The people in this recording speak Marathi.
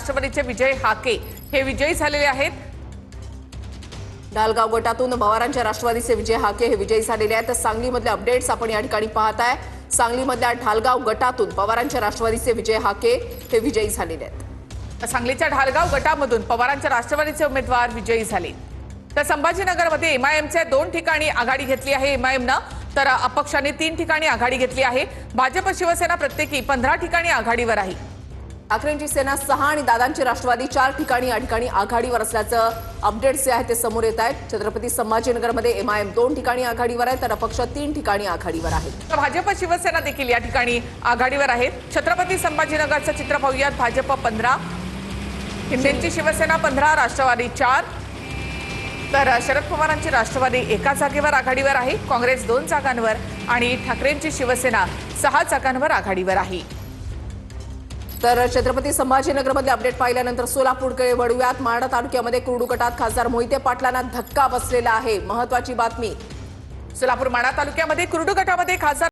राष्ट्रवादीचे विजय हाके हे विजयी झालेले आहेत। ढालगाव गटातून पवारांच्या राष्ट्रवादीचे विजय हाके हे विजयी झालेले आहेत। तर सांगलीमधले अपडेट्स आपण या ठिकाणी पाहताय। सांगलीमधल्या ढालगाव गटातून पवारांच्या राष्ट्रवादीचे विजय हाके हे विजयी झालेले आहेत। सांगलीच्या ढालगाव गटामधून पवारांच्या राष्ट्रवादीचे उमेदवार विजयी झाले। तर संभाजीनगरमध्ये एमआयएमचे 2 ठिकाणी आघाडी घेतली आहे एमआयएमनं, तर अपक्षाने 3 ठिकाणी आघाडी घेतली आहे। भाजप शिवसेना प्रत्येकी 15 ठिकाणी आघाडीवर आहे। ठाकरेंची सेना 6 आणि दादांची राष्ट्रवादी 4 ठिकाणी या ठिकाणी आघाडीवर असल्याचं अपडेट्स जे आहेत ते समोर येत आहेत। छत्रपती संभाजीनगरमध्ये एमआयएम 2 ठिकाणी आघाडीवर आहे, तर अपक्ष 3 ठिकाणी आघाडीवर आहेत। भाजप शिवसेना देखील या ठिकाणी आघाडीवर आहेत। छत्रपती संभाजीनगरचं चित्र पाहूयात। भाजप 15, शिंदेची शिवसेना 15, राष्ट्रवादी 4, तर शरद पवारांची राष्ट्रवादी 1 जागेवर आघाडीवर आहे। काँग्रेस 2 जागांवर आणि ठाकरेंची शिवसेना 6 जागांवर आघाडीवर आहे। तर छत्रपती संभाजीनगरमध्ये अपडेट पाहिल्यानंतर सोलापूरकडे वळूयात। माढा तालुक्यामध्ये कुर्डू गटात खासदार मोहिते पाटलांना धक्का बसलेला आहे। महत्त्वाची बातमी। सोलापूर माढा तालुक्यामध्ये कुर्डू गटामध्ये खासदार